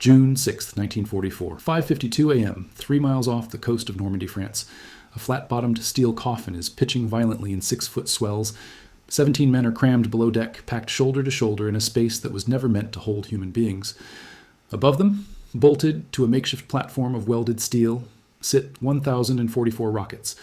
June 6, 1944. 5:52 a.m., 3 miles off the coast of Normandy, France. A flat-bottomed steel coffin is pitching violently in 6-foot swells. 17 men are crammed below deck, packed shoulder to shoulder in a space that was never meant to hold human beings. Above them, bolted to a makeshift platform of welded steel, sit 1,044 rockets,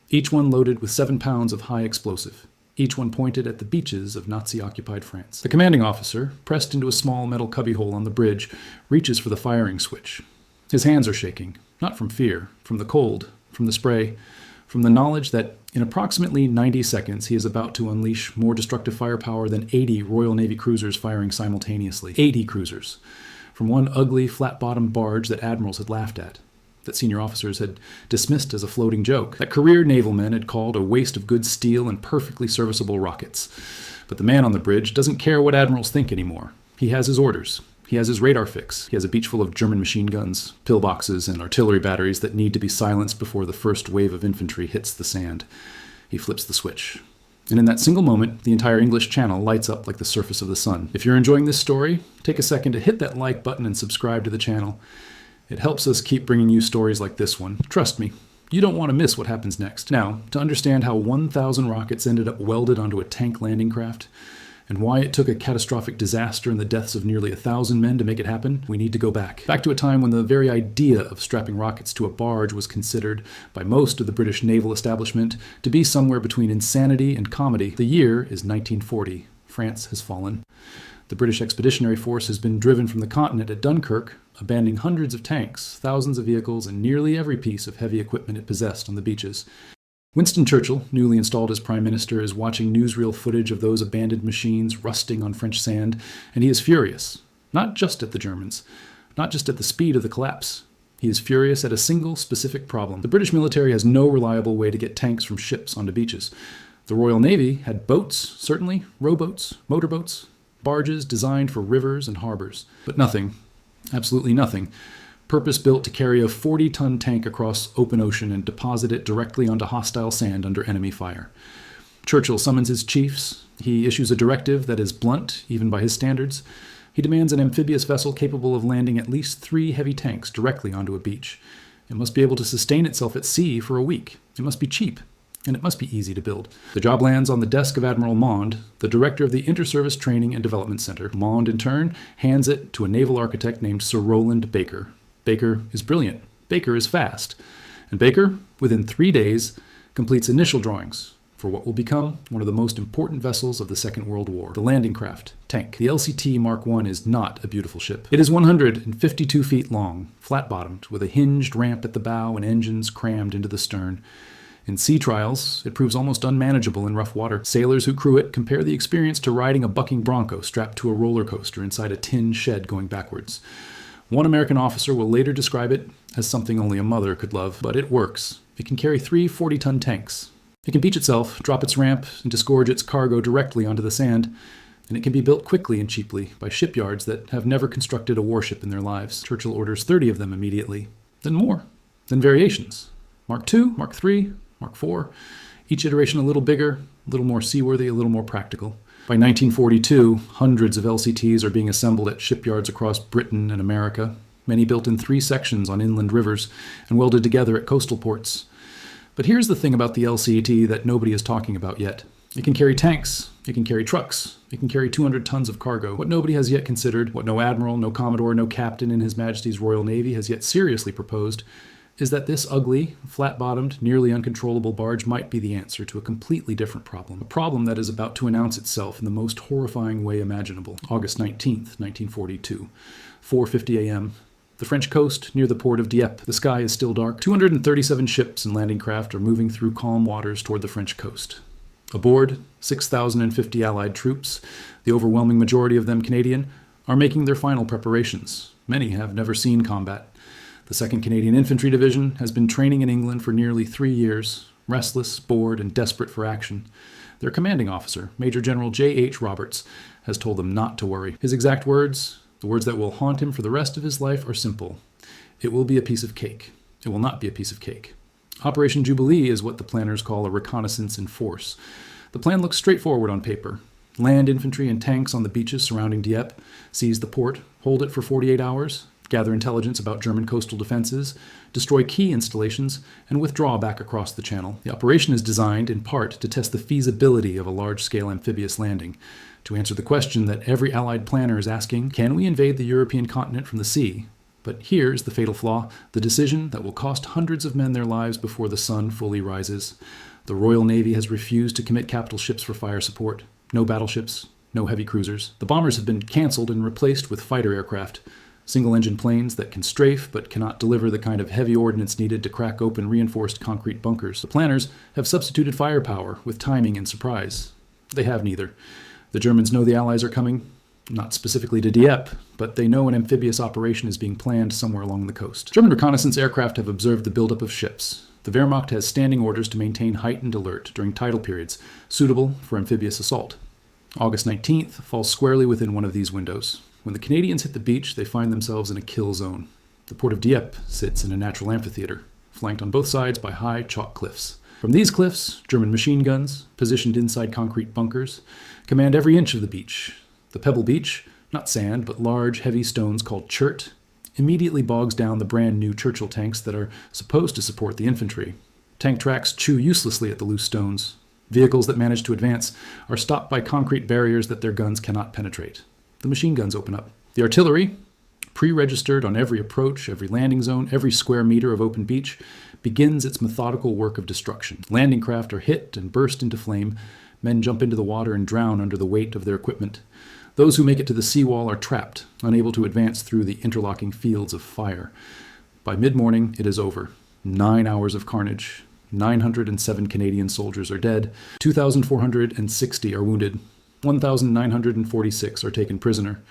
each one loaded with 7 pounds of high explosive, each one pointed at the beaches of Nazi-occupied France. The commanding officer, pressed into a small metal cubbyhole on the bridge, reaches for the firing switch. His hands are shaking, not from fear, from the cold, from the spray, from the knowledge that in approximately 90 seconds he is about to unleash more destructive firepower than 80 Royal Navy cruisers firing simultaneously. 80 cruisers. From one ugly, flat-bottomed barge that admirals had laughed at, that senior officers had dismissed as a floating joke, that career naval men had called a waste of good steel and perfectly serviceable rockets. But the man on the bridge doesn't care what admirals think anymore. He has his orders. He has his radar fix. He has a beach full of German machine guns, pillboxes, and artillery batteries that need to be silenced before the first wave of infantry hits the sand. He flips the switch. And in that single moment, the entire English Channel lights up like the surface of the sun. If you're enjoying this story, take a second to hit that like button and subscribe to the channel. It helps us keep bringing you stories like this one. Trust me, you don't want to miss what happens next. Now, to understand how 1,000 rockets ended up welded onto a tank landing craft, and why it took a catastrophic disaster and the deaths of nearly 1,000 men to make it happen, we need to go back to a time when the very idea of strapping rockets to a barge was considered by most of the British naval establishment to be somewhere between insanity and comedy. The year is 1940. France has fallen. The British Expeditionary Force has been driven from the continent at Dunkirk, abandoning hundreds of tanks, thousands of vehicles, and nearly every piece of heavy equipment it possessed on the beaches. Winston Churchill, newly installed as Prime Minister, is watching newsreel footage of those abandoned machines rusting on French sand, and he is furious, not just at the Germans, not just at the speed of the collapse. He is furious at a single specific problem. The British military has no reliable way to get tanks from ships onto beaches. The Royal Navy had boats, certainly, rowboats, motorboats, barges designed for rivers and harbors, but nothing, absolutely nothing, purpose-built to carry a 40-ton tank across open ocean and deposit it directly onto hostile sand under enemy fire. Churchill summons his chiefs. He issues a directive that is blunt, even by his standards. He demands an amphibious vessel capable of landing at least 3 heavy tanks directly onto a beach. It must be able to sustain itself at sea for a week. It must be cheap, and it must be easy to build. The job lands on the desk of Admiral Maund, the director of the Inter-Service Training and Development Center. Maund, in turn, hands it to a naval architect named Sir Rowland Baker. Baker is brilliant. Baker is fast. And Baker, within 3 days, completes initial drawings for what will become one of the most important vessels of the Second World War, the landing craft tank. The LCT Mark I is not a beautiful ship. It is 152 feet long, flat-bottomed, with a hinged ramp at the bow and engines crammed into the stern. In sea trials, it proves almost unmanageable in rough water. Sailors who crew it compare the experience to riding a bucking bronco strapped to a roller coaster inside a tin shed going backwards. One American officer will later describe it as something only a mother could love, but it works. It can carry 3 40-ton tanks. It can beach itself, drop its ramp, and disgorge its cargo directly onto the sand. And it can be built quickly and cheaply by shipyards that have never constructed a warship in their lives. Churchill orders 30 of them immediately. Then more. Then variations. Mark II, Mark III, Mark IV. Each iteration a little bigger, a little more seaworthy, a little more practical. By 1942, hundreds of LCTs are being assembled at shipyards across Britain and America, many built in 3 sections on inland rivers and welded together at coastal ports. But here's the thing about the LCT that nobody is talking about yet. It can carry tanks, it can carry trucks, it can carry 200 tons of cargo. What nobody has yet considered, what no admiral, no commodore, no captain in His Majesty's Royal Navy has yet seriously proposed, is that this ugly, flat-bottomed, nearly uncontrollable barge might be the answer to a completely different problem. A problem that is about to announce itself in the most horrifying way imaginable. August 19th, 1942, 4:50 a.m. The French coast, near the port of Dieppe. The sky is still dark. 237 ships and landing craft are moving through calm waters toward the French coast. Aboard, 6,050 Allied troops, the overwhelming majority of them Canadian, are making their final preparations. Many have never seen combat. The 2nd Canadian Infantry Division has been training in England for nearly 3 years, restless, bored, and desperate for action. Their commanding officer, Major General J.H. Roberts, has told them not to worry. His exact words, the words that will haunt him for the rest of his life, are simple. It will be a piece of cake. It will not be a piece of cake. Operation Jubilee is what the planners call a reconnaissance in force. The plan looks straightforward on paper. Land infantry and tanks on the beaches surrounding Dieppe, seize the port, hold it for 48 hours, gather intelligence about German coastal defenses, destroy key installations, and withdraw back across the channel. The operation is designed, in part, to test the feasibility of a large-scale amphibious landing, to answer the question that every Allied planner is asking: can we invade the European continent from the sea? But here's the fatal flaw: the decision that will cost hundreds of men their lives before the sun fully rises. The Royal Navy has refused to commit capital ships for fire support. No battleships, no heavy cruisers. The bombers have been canceled and replaced with fighter aircraft, single-engine planes that can strafe but cannot deliver the kind of heavy ordnance needed to crack open reinforced concrete bunkers. The planners have substituted firepower with timing and surprise. They have neither. The Germans know the Allies are coming, not specifically to Dieppe, but they know an amphibious operation is being planned somewhere along the coast. German reconnaissance aircraft have observed the buildup of ships. The Wehrmacht has standing orders to maintain heightened alert during tidal periods, suitable for amphibious assault. August 19th falls squarely within one of these windows. When the Canadians hit the beach, they find themselves in a kill zone. The port of Dieppe sits in a natural amphitheater, flanked on both sides by high chalk cliffs. From these cliffs, German machine guns, positioned inside concrete bunkers, command every inch of the beach. The pebble beach, not sand, but large, heavy stones called chert, immediately bogs down the brand new Churchill tanks that are supposed to support the infantry. Tank tracks chew uselessly at the loose stones. Vehicles that manage to advance are stopped by concrete barriers that their guns cannot penetrate. The machine guns open up. The artillery, pre-registered on every approach, every landing zone, every square meter of open beach, begins its methodical work of destruction. Landing craft are hit and burst into flame. Men jump into the water and drown under the weight of their equipment. Those who make it to the seawall are trapped, unable to advance through the interlocking fields of fire. By mid-morning, it is over. 9 hours of carnage. 907 Canadian soldiers are dead. 2,460 are wounded. 1,946 are taken prisoner.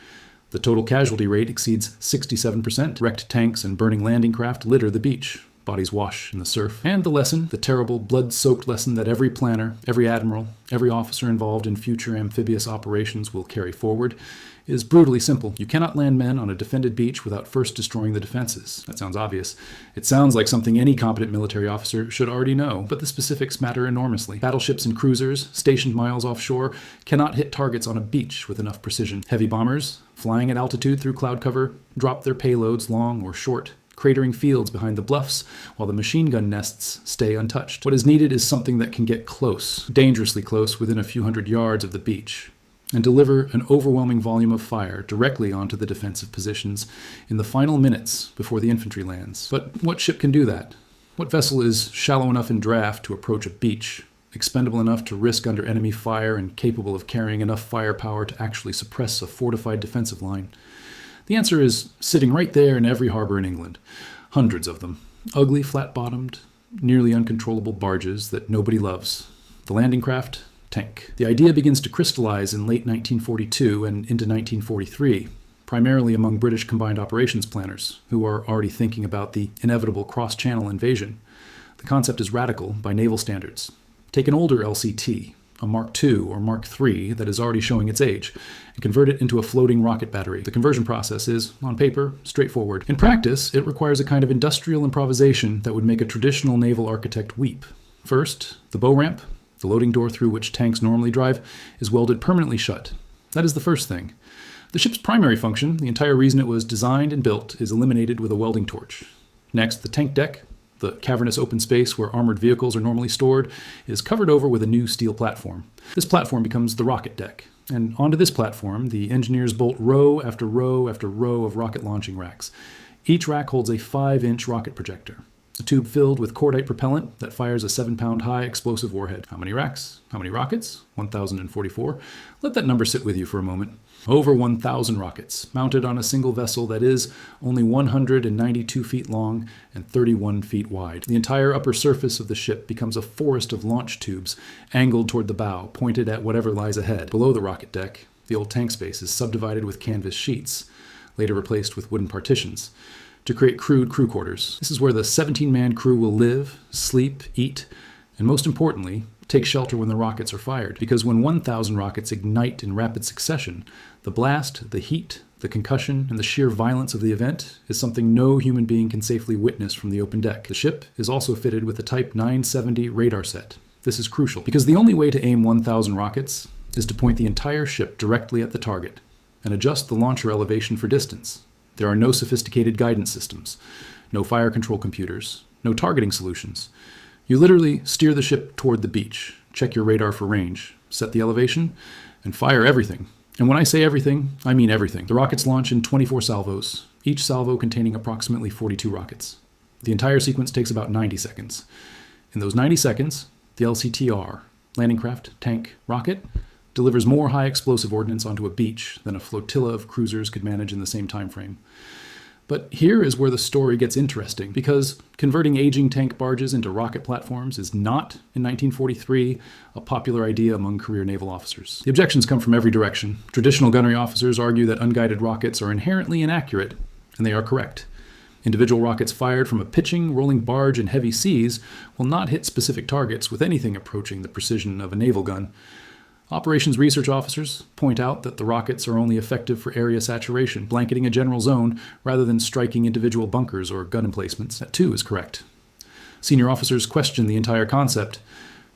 The total casualty rate exceeds 67%. Wrecked tanks and burning landing craft litter the beach. Bodies wash in the surf. And the lesson, the terrible, blood-soaked lesson that every planner, every admiral, every officer involved in future amphibious operations will carry forward, is brutally simple. You cannot land men on a defended beach without first destroying the defenses. That sounds obvious. It sounds like something any competent military officer should already know, but the specifics matter enormously. Battleships and cruisers, stationed miles offshore, cannot hit targets on a beach with enough precision. Heavy bombers, flying at altitude through cloud cover, drop their payloads long or short, cratering fields behind the bluffs, while the machine gun nests stay untouched. What is needed is something that can get close, dangerously close, within a few hundred yards of the beach, and deliver an overwhelming volume of fire directly onto the defensive positions in the final minutes before the infantry lands. But what ship can do that? What vessel is shallow enough in draft to approach a beach, expendable enough to risk under enemy fire, and capable of carrying enough firepower to actually suppress a fortified defensive line? The answer is sitting right there in every harbor in England. Hundreds of them. Ugly, flat-bottomed, nearly uncontrollable barges that nobody loves. The landing craft, tank. The idea begins to crystallize in late 1942 and into 1943, primarily among British combined operations planners, who are already thinking about the inevitable cross-channel invasion. The concept is radical by naval standards. Take an older LCT, a Mark II or Mark III that is already showing its age, and convert it into a floating rocket battery. The conversion process is, on paper, straightforward. In practice, it requires a kind of industrial improvisation that would make a traditional naval architect weep. First, the bow ramp, the loading door through which tanks normally drive, is welded permanently shut. That is the first thing. The ship's primary function, the entire reason it was designed and built, is eliminated with a welding torch. Next, the tank deck, the cavernous open space where armored vehicles are normally stored, is covered over with a new steel platform. This platform becomes the rocket deck, and onto this platform, the engineers bolt row after row after row of rocket launching racks. Each rack holds a 5-inch rocket projector, a tube filled with cordite propellant that fires a 7-pound high explosive warhead. How many racks? How many rockets? 1,044. Let that number sit with you for a moment. Over 1,000 rockets, mounted on a single vessel that is only 192 feet long and 31 feet wide. The entire upper surface of the ship becomes a forest of launch tubes, angled toward the bow, pointed at whatever lies ahead. Below the rocket deck, the old tank space is subdivided with canvas sheets, later replaced with wooden partitions, to create crude crew quarters. This is where the 17-man crew will live, sleep, eat, and most importantly, take shelter when the rockets are fired. Because when 1,000 rockets ignite in rapid succession, the blast, the heat, the concussion, and the sheer violence of the event is something no human being can safely witness from the open deck. The ship is also fitted with a Type 970 radar set. This is crucial, because the only way to aim 1,000 rockets is to point the entire ship directly at the target and adjust the launcher elevation for distance. There are no sophisticated guidance systems, no fire control computers, no targeting solutions. You literally steer the ship toward the beach, check your radar for range, set the elevation, and fire everything. And when I say everything, I mean everything. The rockets launch in 24 salvos, each salvo containing approximately 42 rockets. The entire sequence takes about 90 seconds. In those 90 seconds, the LCTR, landing craft, tank, rocket, delivers more high explosive ordnance onto a beach than a flotilla of cruisers could manage in the same time frame. But here is where the story gets interesting, because converting aging tank barges into rocket platforms is not, in 1943, a popular idea among career naval officers. The objections come from every direction. Traditional gunnery officers argue that unguided rockets are inherently inaccurate, and they are correct. Individual rockets fired from a pitching, rolling barge in heavy seas will not hit specific targets with anything approaching the precision of a naval gun. Operations research officers point out that the rockets are only effective for area saturation, blanketing a general zone rather than striking individual bunkers or gun emplacements. That too is correct. Senior officers question the entire concept.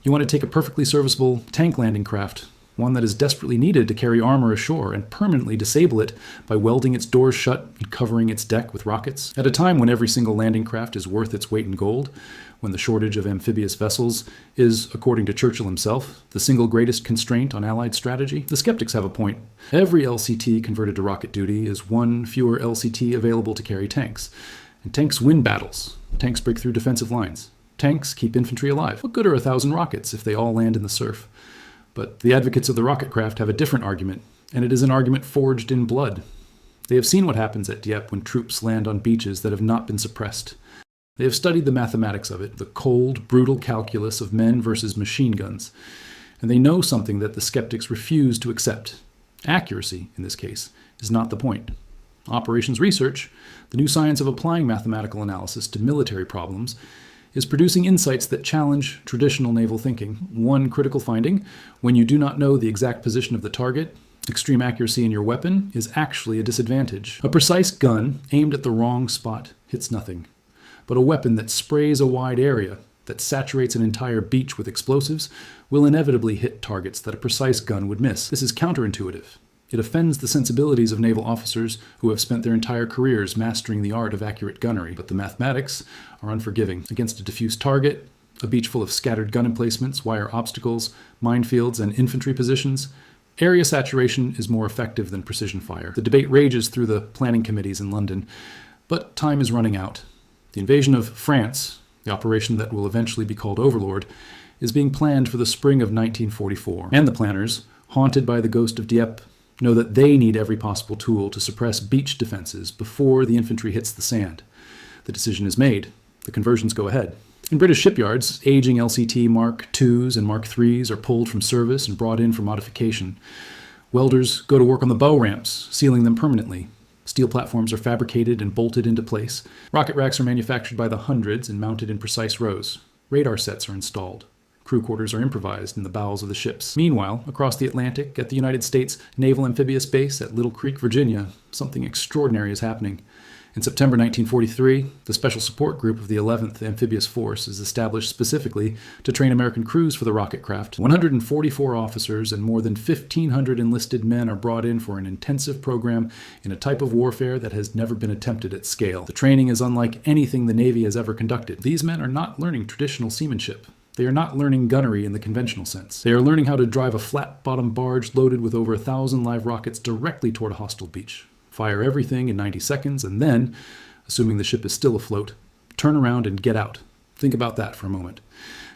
You want to take a perfectly serviceable tank landing craft, one that is desperately needed to carry armor ashore, and permanently disable it by welding its doors shut and covering its deck with rockets? At a time when every single landing craft is worth its weight in gold, when the shortage of amphibious vessels is, according to Churchill himself, the single greatest constraint on Allied strategy, the skeptics have a point. Every LCT converted to rocket duty is one fewer LCT available to carry tanks. And tanks win battles. Tanks break through defensive lines. Tanks keep infantry alive. What good are 1,000 rockets if they all land in the surf? But the advocates of the rocket craft have a different argument, and it is an argument forged in blood. They have seen what happens at Dieppe when troops land on beaches that have not been suppressed. They have studied the mathematics of it, the cold, brutal calculus of men versus machine guns, and they know something that the skeptics refuse to accept. Accuracy, in this case, is not the point. Operations research, the new science of applying mathematical analysis to military problems, is producing insights that challenge traditional naval thinking. One critical finding: when you do not know the exact position of the target, extreme accuracy in your weapon is actually a disadvantage. A precise gun aimed at the wrong spot hits nothing. But a weapon that sprays a wide area, that saturates an entire beach with explosives, will inevitably hit targets that a precise gun would miss. This is counterintuitive. It offends the sensibilities of naval officers who have spent their entire careers mastering the art of accurate gunnery. But the mathematics are unforgiving. Against a diffuse target, a beach full of scattered gun emplacements, wire obstacles, minefields, and infantry positions, area saturation is more effective than precision fire. The debate rages through the planning committees in London, but time is running out. The invasion of France, the operation that will eventually be called Overlord, is being planned for the spring of 1944. And the planners, haunted by the ghost of Dieppe, know that they need every possible tool to suppress beach defenses before the infantry hits the sand. The decision is made. The conversions go ahead. In British shipyards, aging LCT Mark IIs and Mark IIIs are pulled from service and brought in for modification. Welders go to work on the bow ramps, sealing them permanently. Steel platforms are fabricated and bolted into place. Rocket racks are manufactured by the hundreds and mounted in precise rows. Radar sets are installed. Crew quarters are improvised in the bowels of the ships. Meanwhile, across the Atlantic, at the United States Naval Amphibious Base at Little Creek, Virginia, something extraordinary is happening. In September 1943, the Special Support Group of the 11th Amphibious Force is established specifically to train American crews for the rocket craft. 144 officers and more than 1,500 enlisted men are brought in for an intensive program in a type of warfare that has never been attempted at scale. The training is unlike anything the Navy has ever conducted. These men are not learning traditional seamanship. They are not learning gunnery in the conventional sense. They are learning how to drive a flat-bottomed barge loaded with over 1,000 live rockets directly toward a hostile beach. Fire everything in 90 seconds, and then, assuming the ship is still afloat, turn around and get out. Think about that for a moment.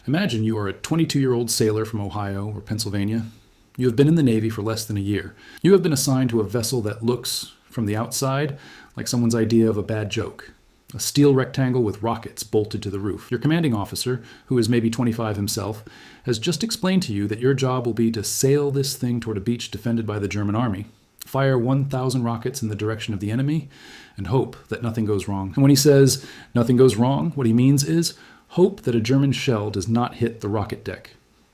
Imagine you are a 22-year-old sailor from Ohio or Pennsylvania. You have been in the Navy for less than a year. You have been assigned to a vessel that looks, from the outside, like someone's idea of a bad joke. A steel rectangle with rockets bolted to the roof. Your commanding officer, who is maybe 25 himself, has just explained to you that your job will be to sail this thing toward a beach defended by the German army, fire 1,000 rockets in the direction of the enemy, and hope that nothing goes wrong. And when he says nothing goes wrong, what he means is hope that a German shell does not hit the rocket deck.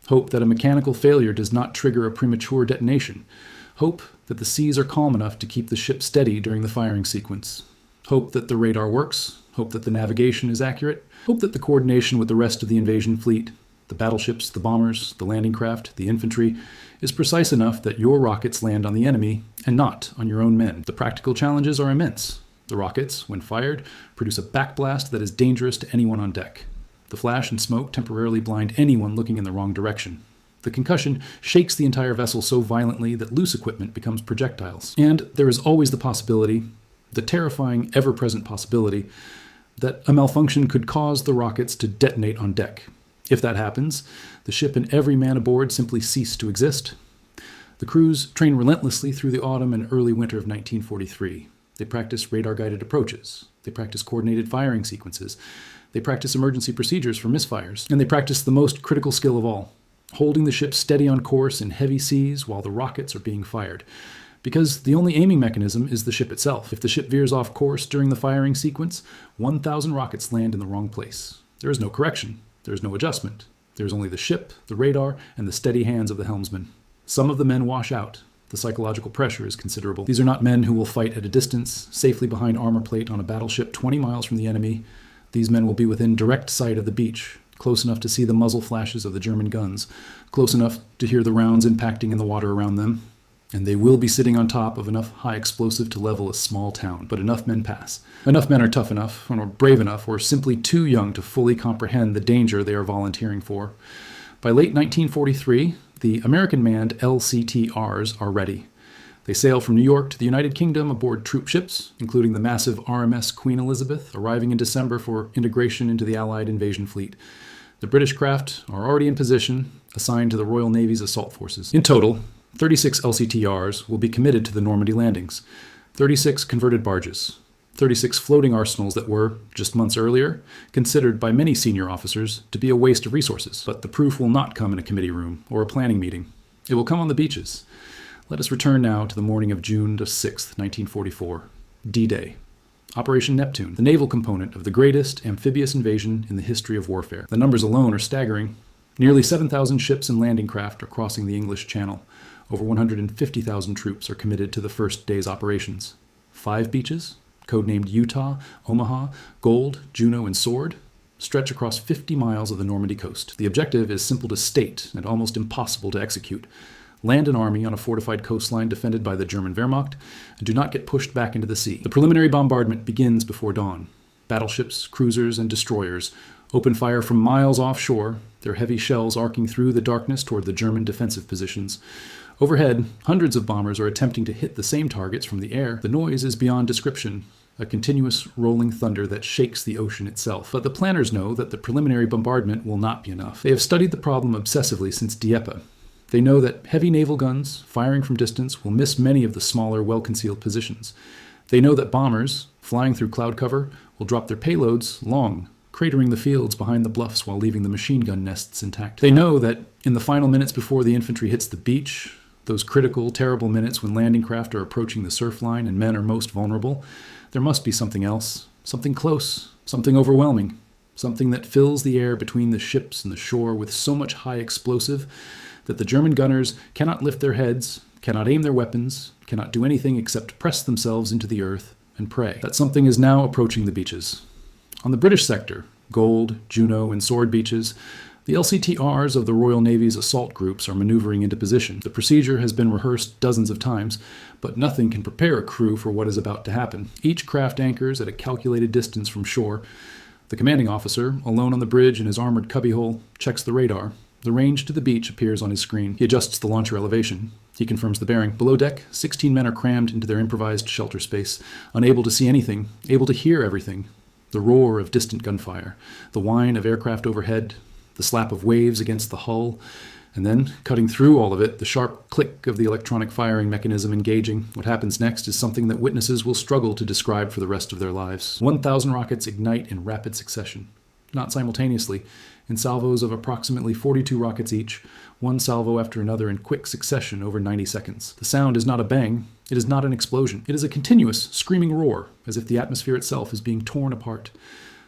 Hope that a mechanical failure does not trigger a premature detonation. Hope that the seas are calm enough to keep the ship steady during the firing sequence. Hope that the radar works. Hope that the navigation is accurate. Hope that the coordination with the rest of the invasion fleet, the battleships, the bombers, the landing craft, the infantry, is precise enough that your rockets land on the enemy and not on your own men. The practical challenges are immense. The rockets, when fired, produce a backblast that is dangerous to anyone on deck. The flash and smoke temporarily blind anyone looking in the wrong direction. The concussion shakes the entire vessel so violently that loose equipment becomes projectiles. And there is always the possibility, the terrifying, ever-present possibility, that a malfunction could cause the rockets to detonate on deck. If that happens, the ship and every man aboard simply cease to exist. The crews train relentlessly through the autumn and early winter of 1943. They practice radar-guided approaches. They practice coordinated firing sequences. They practice emergency procedures for misfires. And they practice the most critical skill of all, holding the ship steady on course in heavy seas while the rockets are being fired. Because the only aiming mechanism is the ship itself. If the ship veers off course during the firing sequence, 1,000 rockets land in the wrong place. There is no correction. There is no adjustment. There is only the ship, the radar, and the steady hands of the helmsman. Some of the men wash out. The psychological pressure is considerable. These are not men who will fight at a distance, safely behind armor plate on a battleship 20 miles from the enemy. These men will be within direct sight of the beach, close enough to see the muzzle flashes of the German guns, close enough to hear the rounds impacting in the water around them, and they will be sitting on top of enough high explosive to level a small town. But enough men pass. Enough men are tough enough, or brave enough, or simply too young to fully comprehend the danger they are volunteering for. By late 1943, the American-manned LCTRs are ready. They sail from New York to the United Kingdom aboard troop ships, including the massive RMS Queen Elizabeth, arriving in December for integration into the Allied invasion fleet. The British craft are already in position, assigned to the Royal Navy's assault forces. In total, 36 LCTRs will be committed to the Normandy landings, 36 converted barges, 36 floating arsenals that were, just months earlier, considered by many senior officers to be a waste of resources. But the proof will not come in a committee room or a planning meeting. It will come on the beaches. Let us return now to the morning of June 6, 1944, D-Day. Operation Neptune, the naval component of the greatest amphibious invasion in the history of warfare. The numbers alone are staggering. Nearly 7,000 ships and landing craft are crossing the English Channel. Over 150,000 troops are committed to the first day's operations. 5 beaches, codenamed Utah, Omaha, Gold, Juno, and Sword, stretch across 50 miles of the Normandy coast. The objective is simple to state and almost impossible to execute. Land an army on a fortified coastline defended by the German Wehrmacht, and do not get pushed back into the sea. The preliminary bombardment begins before dawn. Battleships, cruisers, and destroyers open fire from miles offshore, their heavy shells arcing through the darkness toward the German defensive positions. Overhead, hundreds of bombers are attempting to hit the same targets from the air. The noise is beyond description, a continuous rolling thunder that shakes the ocean itself. But the planners know that the preliminary bombardment will not be enough. They have studied the problem obsessively since Dieppe. They know that heavy naval guns, firing from distance, will miss many of the smaller, well-concealed positions. They know that bombers, flying through cloud cover, will drop their payloads long, cratering the fields behind the bluffs while leaving the machine gun nests intact. They know that in the final minutes before the infantry hits the beach, those critical, terrible minutes when landing craft are approaching the surf line and men are most vulnerable, there must be something else, something close, something overwhelming, something that fills the air between the ships and the shore with so much high explosive that the German gunners cannot lift their heads, cannot aim their weapons, cannot do anything except press themselves into the earth and pray. That something is now approaching the beaches. On the British sector, Gold, Juno, and Sword beaches, the LCTRs of the Royal Navy's assault groups are maneuvering into position. The procedure has been rehearsed dozens of times, but nothing can prepare a crew for what is about to happen. Each craft anchors at a calculated distance from shore. The commanding officer, alone on the bridge in his armored cubbyhole, checks the radar. The range to the beach appears on his screen. He adjusts the launcher elevation. He confirms the bearing. Below deck, 16 men are crammed into their improvised shelter space, unable to see anything, able to hear everything. The roar of distant gunfire, the whine of aircraft overhead, the slap of waves against the hull, and then, cutting through all of it, the sharp click of the electronic firing mechanism engaging. What happens next is something that witnesses will struggle to describe for the rest of their lives. 1,000 rockets ignite in rapid succession. Not simultaneously, in salvos of approximately 42 rockets each, one salvo after another in quick succession over 90 seconds. The sound is not a bang, it is not an explosion. It is a continuous, screaming roar, as if the atmosphere itself is being torn apart.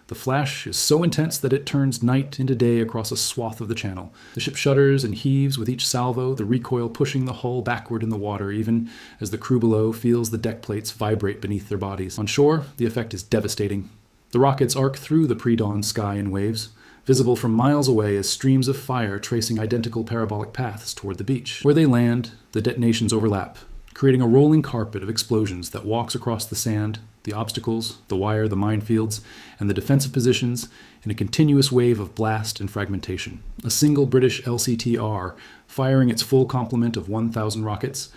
The flash is so intense that it turns night into day across a swath of the channel. The ship shudders and heaves with each salvo, the recoil pushing the hull backward in the water, even as the crew below feels the deck plates vibrate beneath their bodies. On shore, the effect is devastating. The rockets arc through the pre-dawn sky in waves, visible from miles away as streams of fire tracing identical parabolic paths toward the beach. Where they land, the detonations overlap, creating a rolling carpet of explosions that walks across the sand, the obstacles, the wire, the minefields, and the defensive positions in a continuous wave of blast and fragmentation. A single British LCTR, firing its full complement of 1,000 rockets,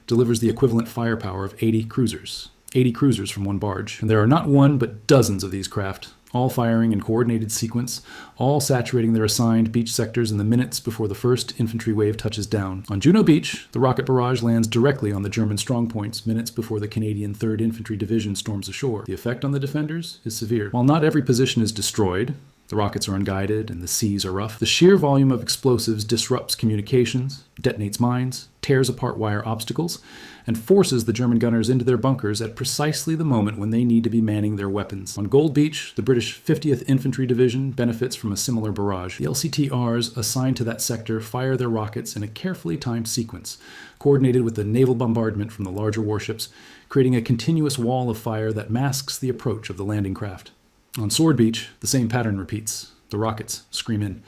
delivers the equivalent firepower of 80 cruisers. 80 cruisers from one barge. And there are not one, but dozens of these craft, all firing in coordinated sequence, all saturating their assigned beach sectors in the minutes before the first infantry wave touches down. On Juno Beach, the rocket barrage lands directly on the German strongpoints minutes before the Canadian 3rd Infantry Division storms ashore. The effect on the defenders is severe. While not every position is destroyed, the rockets are unguided and the seas are rough, the sheer volume of explosives disrupts communications, detonates mines, tears apart wire obstacles, and forces the German gunners into their bunkers at precisely the moment when they need to be manning their weapons. On Gold Beach, the British 50th Infantry Division benefits from a similar barrage. The LCTRs assigned to that sector fire their rockets in a carefully timed sequence, coordinated with the naval bombardment from the larger warships, creating a continuous wall of fire that masks the approach of the landing craft. On Sword Beach, the same pattern repeats. The rockets scream in.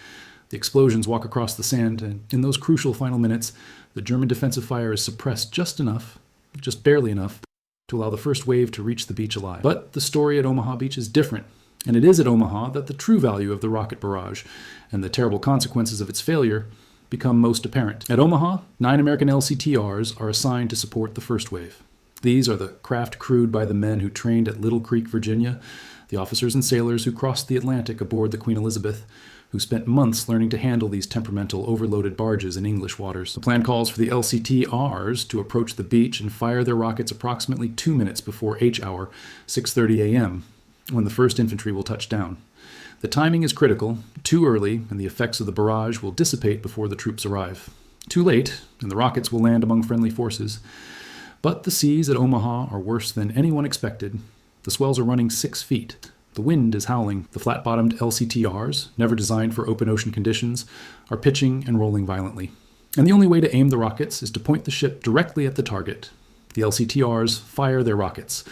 The explosions walk across the sand, and in those crucial final minutes, the German defensive fire is suppressed just enough, just barely enough, to allow the first wave to reach the beach alive. But the story at Omaha Beach is different, and it is at Omaha that the true value of the rocket barrage and the terrible consequences of its failure become most apparent. At Omaha, 9 American LCTRs are assigned to support the first wave. These are the craft crewed by the men who trained at Little Creek, Virginia, the officers and sailors who crossed the Atlantic aboard the Queen Elizabeth, who spent months learning to handle these temperamental, overloaded barges in English waters. The plan calls for the LCTRs to approach the beach and fire their rockets approximately 2 minutes before H hour, 6:30 a.m., when the first infantry will touch down. The timing is critical. Too early, and the effects of the barrage will dissipate before the troops arrive. Too late, and the rockets will land among friendly forces. But the seas at Omaha are worse than anyone expected. The swells are running 6 feet. The wind is howling. The flat-bottomed LCTRs, never designed for open ocean conditions, are pitching and rolling violently. And the only way to aim the rockets is to point the ship directly at the target. The LCTRs fire their rockets.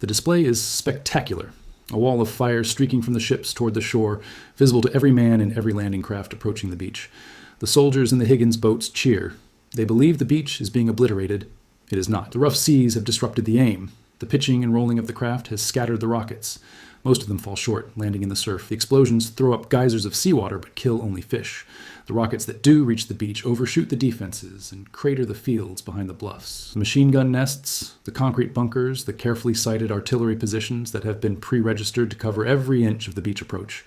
The display is spectacular. A wall of fire streaking from the ships toward the shore, visible to every man in every landing craft approaching the beach. The soldiers in the Higgins boats cheer. They believe the beach is being obliterated. It is not. The rough seas have disrupted the aim. The pitching and rolling of the craft has scattered the rockets. Most of them fall short, landing in the surf. The explosions throw up geysers of seawater but kill only fish. The rockets that do reach the beach overshoot the defenses and crater the fields behind the bluffs. The machine gun nests, the concrete bunkers, the carefully sited artillery positions that have been pre-registered to cover every inch of the beach approach.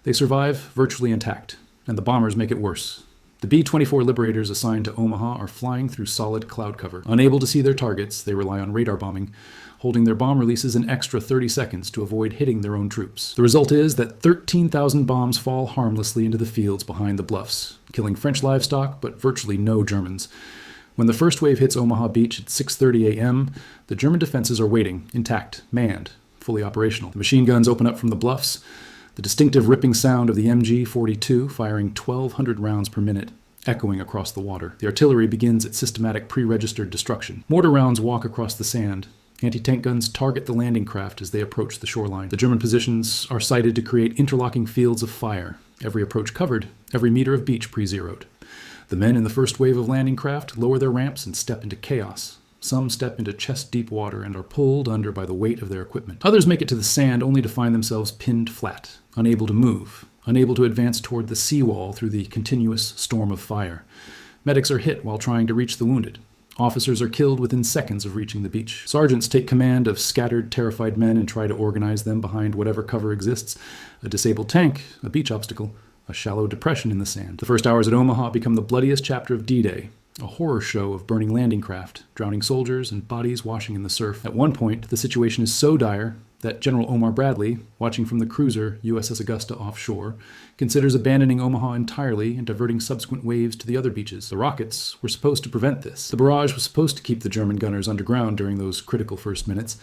They survive virtually intact, and the bombers make it worse. The B-24 Liberators assigned to Omaha are flying through solid cloud cover. Unable to see their targets, they rely on radar bombing, holding their bomb releases an extra 30 seconds to avoid hitting their own troops. The result is that 13,000 bombs fall harmlessly into the fields behind the bluffs, killing French livestock but virtually no Germans. When the first wave hits Omaha Beach at 6:30 a.m., the German defenses are waiting, intact, manned, fully operational. The machine guns open up from the bluffs, the distinctive ripping sound of the MG-42 firing 1,200 rounds per minute, echoing across the water. The artillery begins its systematic pre-registered destruction. Mortar rounds walk across the sand. Anti-tank guns target the landing craft as they approach the shoreline. The German positions are sited to create interlocking fields of fire, every approach covered, every meter of beach pre-zeroed. The men in the first wave of landing craft lower their ramps and step into chaos. Some step into chest-deep water and are pulled under by the weight of their equipment. Others make it to the sand only to find themselves pinned flat, unable to move, unable to advance toward the seawall through the continuous storm of fire. Medics are hit while trying to reach the wounded. Officers are killed within seconds of reaching the beach. Sergeants take command of scattered, terrified men and try to organize them behind whatever cover exists. A disabled tank, a beach obstacle, a shallow depression in the sand. The first hours at Omaha become the bloodiest chapter of D-Day, a horror show of burning landing craft, drowning soldiers, and bodies washing in the surf. At one point, the situation is so dire that General Omar Bradley, watching from the cruiser USS Augusta offshore, considers abandoning Omaha entirely and diverting subsequent waves to the other beaches. The rockets were supposed to prevent this. The barrage was supposed to keep the German gunners underground during those critical first minutes,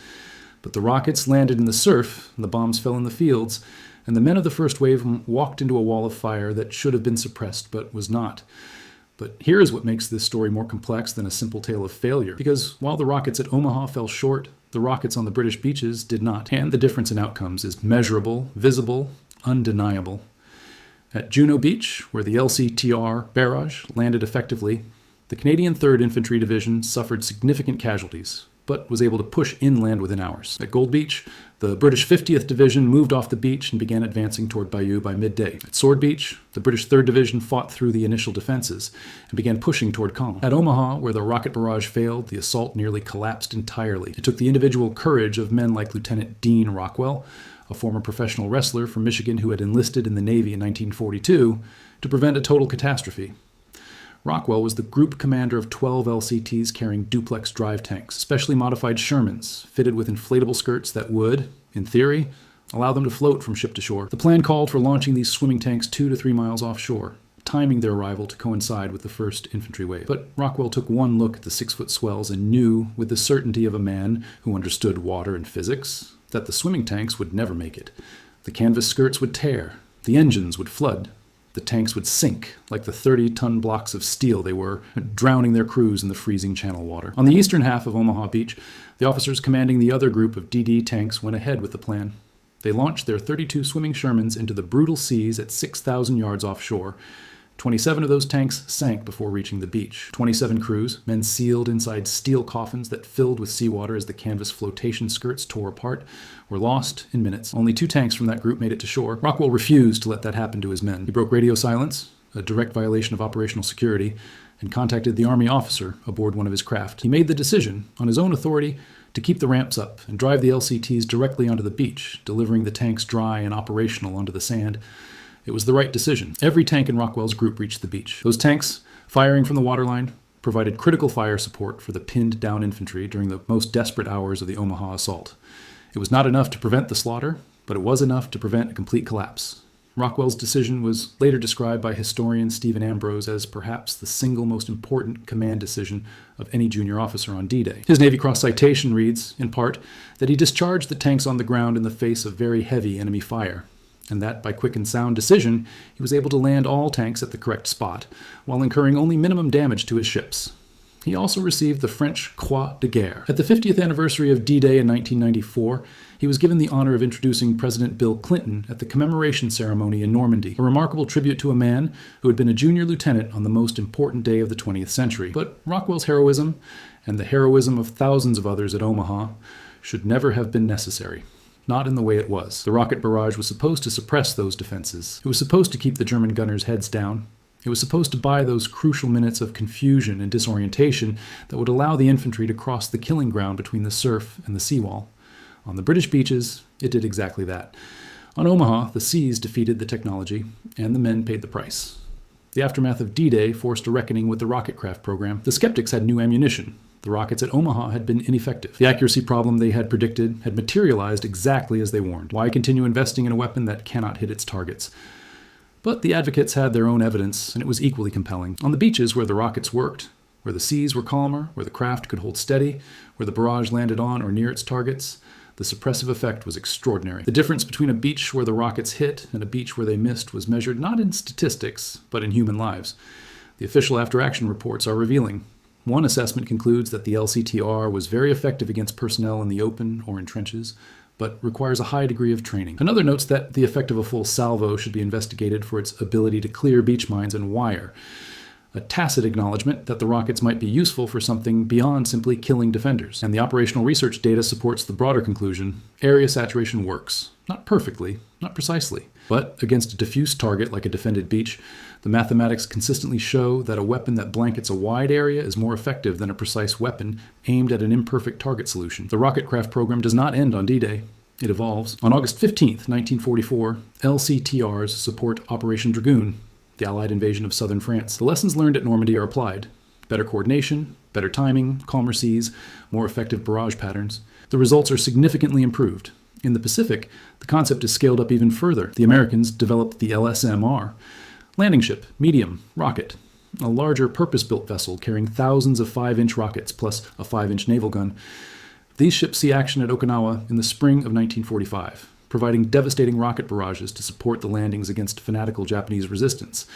but the rockets landed in the surf, and the bombs fell in the fields, and the men of the first wave walked into a wall of fire that should have been suppressed but was not. But here is what makes this story more complex than a simple tale of failure. Because while the rockets at Omaha fell short, the rockets on the British beaches did not. And the difference in outcomes is measurable, visible, undeniable. At Juno Beach, where the LCTR barrage landed effectively, the Canadian 3rd Infantry Division suffered significant casualties. but was able to push inland within hours. At Gold Beach, the British 50th Division moved off the beach and began advancing toward Bayeux by midday. At Sword Beach, the British 3rd Division fought through the initial defenses and began pushing toward Caen. At Omaha, where the rocket barrage failed, the assault nearly collapsed entirely. It took the individual courage of men like Lieutenant Dean Rockwell, a former professional wrestler from Michigan who had enlisted in the Navy in 1942, to prevent a total catastrophe. Rockwell was the group commander of 12 LCTs carrying duplex drive tanks, specially modified Shermans, fitted with inflatable skirts that would, in theory, allow them to float from ship to shore. The plan called for launching these swimming tanks 2 to 3 miles offshore, timing their arrival to coincide with the first infantry wave. But Rockwell took one look at the 6-foot swells and knew, with the certainty of a man who understood water and physics, that the swimming tanks would never make it. The canvas skirts would tear, the engines would flood, the tanks would sink like the 30-ton blocks of steel they were, drowning their crews in the freezing channel water. On the eastern half of Omaha Beach, the officers commanding the other group of DD tanks went ahead with the plan. They launched their 32 swimming Shermans into the brutal seas at 6,000 yards offshore. 27 of those tanks sank before reaching the beach. 27 crews, men sealed inside steel coffins that filled with seawater as the canvas flotation skirts tore apart, were lost in minutes. Only 2 tanks from that group made it to shore. Rockwell refused to let that happen to his men. He broke radio silence, a direct violation of operational security, and contacted the Army officer aboard one of his craft. He made the decision, on his own authority, to keep the ramps up and drive the LCTs directly onto the beach, delivering the tanks dry and operational onto the sand. It was the right decision. Every tank in Rockwell's group reached the beach. Those tanks, firing from the waterline, provided critical fire support for the pinned down infantry during the most desperate hours of the Omaha assault. It was not enough to prevent the slaughter, but it was enough to prevent a complete collapse. Rockwell's decision was later described by historian Stephen Ambrose as perhaps the single most important command decision of any junior officer on D-Day. His Navy Cross citation reads, in part, that he discharged the tanks on the ground in the face of very heavy enemy fire, and that, by quick and sound decision, he was able to land all tanks at the correct spot, while incurring only minimum damage to his ships. He also received the French Croix de Guerre. At the 50th anniversary of D-Day in 1994, he was given the honor of introducing President Bill Clinton at the commemoration ceremony in Normandy, a remarkable tribute to a man who had been a junior lieutenant on the most important day of the 20th century. But Rockwell's heroism, and the heroism of thousands of others at Omaha, should never have been necessary. Not in the way it was. The rocket barrage was supposed to suppress those defenses. It was supposed to keep the German gunners' heads down. It was supposed to buy those crucial minutes of confusion and disorientation that would allow the infantry to cross the killing ground between the surf and the seawall. On the British beaches, it did exactly that. On Omaha, the seas defeated the technology, and the men paid the price. The aftermath of D-Day forced a reckoning with the rocket craft program. The skeptics had new ammunition. The rockets at Omaha had been ineffective. The accuracy problem they had predicted had materialized exactly as they warned. Why continue investing in a weapon that cannot hit its targets? But the advocates had their own evidence, and it was equally compelling. On the beaches where the rockets worked, where the seas were calmer, where the craft could hold steady, where the barrage landed on or near its targets, the suppressive effect was extraordinary. The difference between a beach where the rockets hit and a beach where they missed was measured not in statistics, but in human lives. The official after-action reports are revealing. One assessment concludes that the LCTR was very effective against personnel in the open or in trenches, but requires a high degree of training. Another notes that the effect of a full salvo should be investigated for its ability to clear beach mines and wire, a tacit acknowledgement that the rockets might be useful for something beyond simply killing defenders. And the operational research data supports the broader conclusion: area saturation works. Not perfectly, not precisely, but against a diffuse target like a defended beach, the mathematics consistently show that a weapon that blankets a wide area is more effective than a precise weapon aimed at an imperfect target solution. The rocket craft program does not end on D-Day. It evolves. On August 15th, 1944, LCTRs support Operation Dragoon, the Allied invasion of southern France. The lessons learned at Normandy are applied. Better coordination, better timing, calmer seas, more effective barrage patterns. The results are significantly improved. In the Pacific, the concept is scaled up even further. The Americans developed the LSMR, landing ship, medium, rocket, a larger purpose-built vessel carrying thousands of 5-inch rockets plus a 5-inch naval gun. These ships see action at Okinawa in the spring of 1945, providing devastating rocket barrages to support the landings against fanatical Japanese resistance.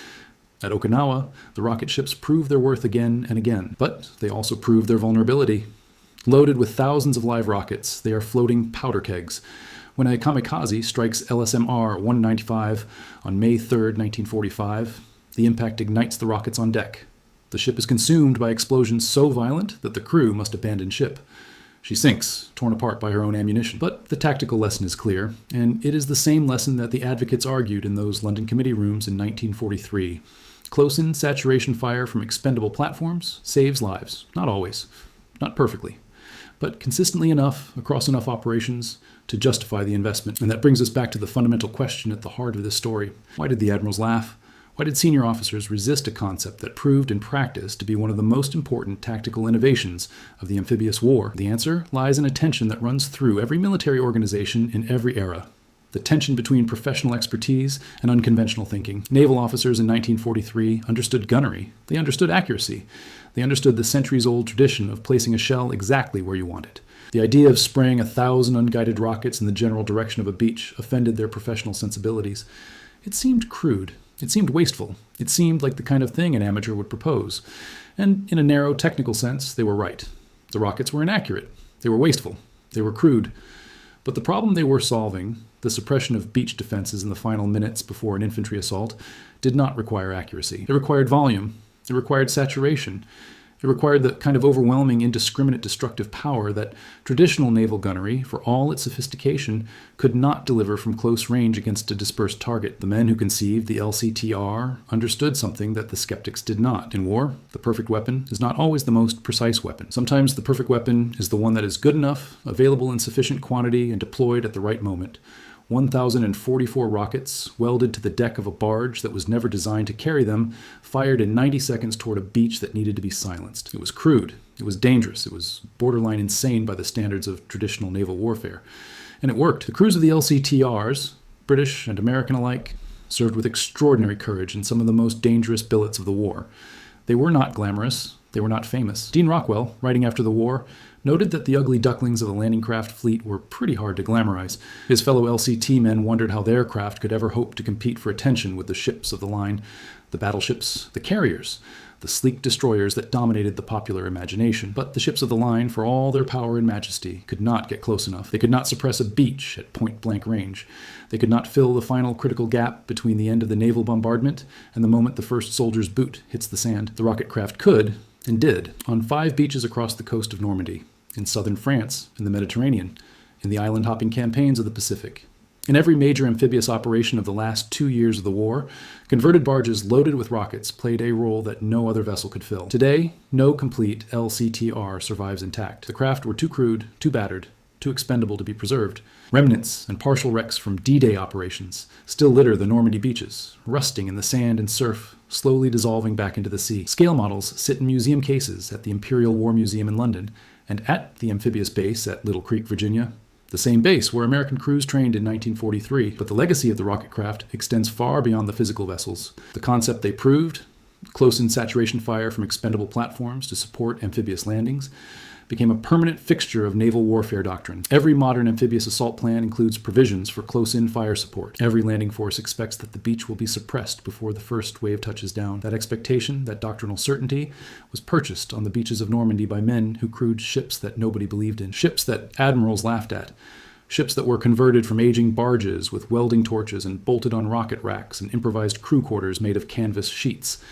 At Okinawa, the rocket ships prove their worth again and again, but they also prove their vulnerability. Loaded with thousands of live rockets, they are floating powder kegs. When a kamikaze strikes LSMR 195 on May 3, 1945, the impact ignites the rockets on deck. The ship is consumed by explosions so violent that the crew must abandon ship. She sinks, torn apart by her own ammunition. But the tactical lesson is clear, and it is the same lesson that the advocates argued in those London committee rooms in 1943. Close-in saturation fire from expendable platforms saves lives. Not always, not perfectly, but consistently enough across enough operations to justify the investment. And that brings us back to the fundamental question at the heart of this story. Why did the admirals laugh? Why did senior officers resist a concept that proved in practice to be one of the most important tactical innovations of the amphibious war? The answer lies in a tension that runs through every military organization in every era. The tension between professional expertise and unconventional thinking. Naval officers in 1943 understood gunnery. They understood accuracy. They understood the centuries-old tradition of placing a shell exactly where you want it. The idea of spraying 1,000 unguided rockets in the general direction of a beach offended their professional sensibilities. It seemed crude. It seemed wasteful. It seemed like the kind of thing an amateur would propose. And in a narrow technical sense, they were right. The rockets were inaccurate. They were wasteful. They were crude. But the problem they were solving, the suppression of beach defenses in the final minutes before an infantry assault, did not require accuracy. It required volume. It required saturation. It required the kind of overwhelming, indiscriminate destructive power that traditional naval gunnery, for all its sophistication, could not deliver from close range against a dispersed target. The men who conceived the LCTR understood something that the skeptics did not. In war, the perfect weapon is not always the most precise weapon. Sometimes the perfect weapon is the one that is good enough, available in sufficient quantity, and deployed at the right moment. 1,044 rockets, welded to the deck of a barge that was never designed to carry them, fired in 90 seconds toward a beach that needed to be silenced. It was crude. It was dangerous. It was borderline insane by the standards of traditional naval warfare. And it worked. The crews of the LCTRs, British and American alike, served with extraordinary courage in some of the most dangerous billets of the war. They were not glamorous. They were not famous. Dean Rockwell, writing after the war, noted that the ugly ducklings of the landing craft fleet were pretty hard to glamorize. His fellow LCT men wondered how their craft could ever hope to compete for attention with the ships of the line, the battleships, the carriers, the sleek destroyers that dominated the popular imagination. But the ships of the line, for all their power and majesty, could not get close enough. They could not suppress a beach at point-blank range. They could not fill the final critical gap between the end of the naval bombardment and the moment the first soldier's boot hits the sand. The rocket craft could, and did, on 5 beaches across the coast of Normandy, in southern France, in the Mediterranean, in the island-hopping campaigns of the Pacific. In every major amphibious operation of the last 2 years of the war, converted barges loaded with rockets played a role that no other vessel could fill. Today, no complete LCTR survives intact. The craft were too crude, too battered, too expendable to be preserved. Remnants and partial wrecks from D-Day operations still litter the Normandy beaches, rusting in the sand and surf, slowly dissolving back into the sea. Scale models sit in museum cases at the Imperial War Museum in London and at the amphibious base at Little Creek, Virginia, the same base where American crews trained in 1943. But the legacy of the rocket craft extends far beyond the physical vessels. The concept they proved, close-in saturation fire from expendable platforms to support amphibious landings, became a permanent fixture of naval warfare doctrine. Every modern amphibious assault plan includes provisions for close-in fire support. Every landing force expects that the beach will be suppressed before the first wave touches down. That expectation, that doctrinal certainty, was purchased on the beaches of Normandy by men who crewed ships that nobody believed in, ships that admirals laughed at, ships that were converted from aging barges with welding torches and bolted on rocket racks and improvised crew quarters made of canvas sheets,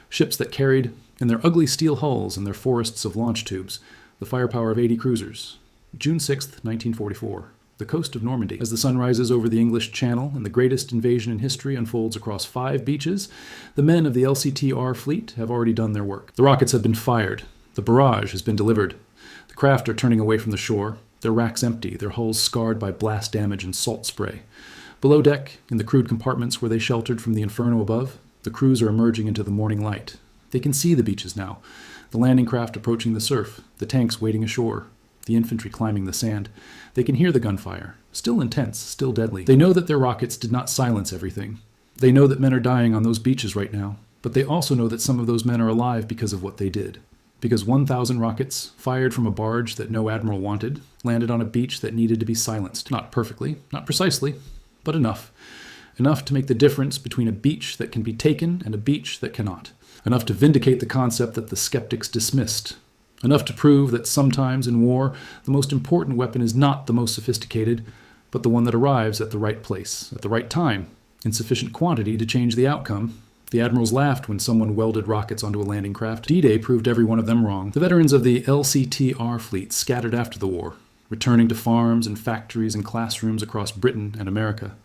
ships that carried, in their ugly steel hulls and their forests of launch tubes, the firepower of 80 cruisers. June 6, 1944. The coast of Normandy. As the sun rises over the English Channel and the greatest invasion in history unfolds across 5 beaches, the men of the LCTR fleet have already done their work. The rockets have been fired. The barrage has been delivered. The craft are turning away from the shore, their racks empty, their hulls scarred by blast damage and salt spray. Below deck, in the crude compartments where they sheltered from the inferno above, the crews are emerging into the morning light. They can see the beaches now. The landing craft approaching the surf, the tanks wading ashore, the infantry climbing the sand. They can hear the gunfire, still intense, still deadly. They know that their rockets did not silence everything. They know that men are dying on those beaches right now, but they also know that some of those men are alive because of what they did. Because 1,000 rockets, fired from a barge that no admiral wanted, landed on a beach that needed to be silenced. Not perfectly, not precisely, but enough. Enough to make the difference between a beach that can be taken and a beach that cannot. Enough to vindicate the concept that the skeptics dismissed. Enough to prove that sometimes in war, the most important weapon is not the most sophisticated, but the one that arrives at the right place, at the right time, in sufficient quantity to change the outcome, The Admirals laughed when someone welded rockets onto a landing craft. D-Day proved every one of them wrong. The veterans of the LCTR fleet scattered after the war, returning to farms and factories and classrooms across Britain and America.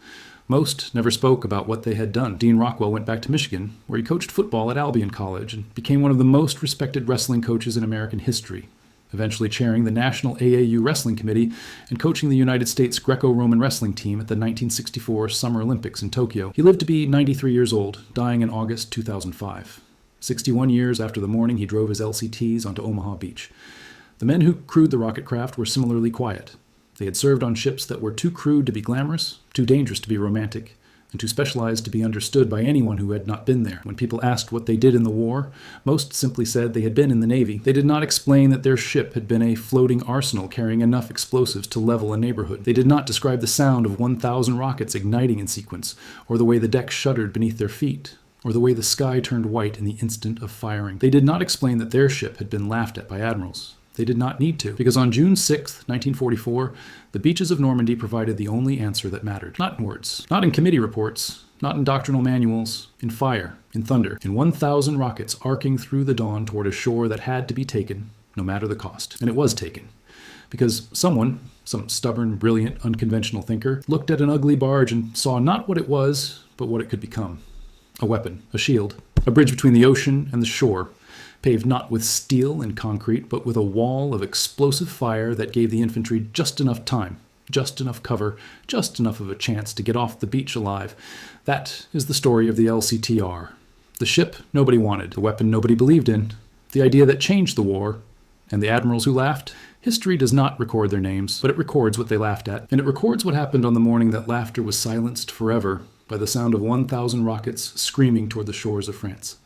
Most never spoke about what they had done. Dean Rockwell went back to Michigan, where he coached football at Albion College and became one of the most respected wrestling coaches in American history, eventually chairing the National AAU Wrestling Committee and coaching the United States Greco-Roman wrestling team at the 1964 Summer Olympics in Tokyo. He lived to be 93 years old, dying in August 2005. 61 years after the morning he drove his LCTs onto Omaha Beach. The men who crewed the rocket craft were similarly quiet. They had served on ships that were too crude to be glamorous, too dangerous to be romantic, and too specialized to be understood by anyone who had not been there. When people asked what they did in the war, most simply said they had been in the Navy. They did not explain that their ship had been a floating arsenal carrying enough explosives to level a neighborhood. They did not describe the sound of 1,000 rockets igniting in sequence, or the way the deck shuddered beneath their feet, or the way the sky turned white in the instant of firing. They did not explain that their ship had been laughed at by admirals. They did not need to, because on June 6, 1944, the beaches of Normandy provided the only answer that mattered. Not in words, not in committee reports, not in doctrinal manuals, in fire, in thunder, in 1,000 rockets arcing through the dawn toward a shore that had to be taken, no matter the cost. And it was taken. Because someone, some stubborn, brilliant, unconventional thinker, looked at an ugly barge and saw not what it was, but what it could become. A weapon, a shield, a bridge between the ocean and the shore, paved not with steel and concrete, but with a wall of explosive fire that gave the infantry just enough time, just enough cover, just enough of a chance to get off the beach alive. That is the story of the LCTR. The ship nobody wanted, the weapon nobody believed in, the idea that changed the war, and the admirals who laughed. History does not record their names, but it records what they laughed at, and it records what happened on the morning that laughter was silenced forever by the sound of 1,000 rockets screaming toward the shores of France.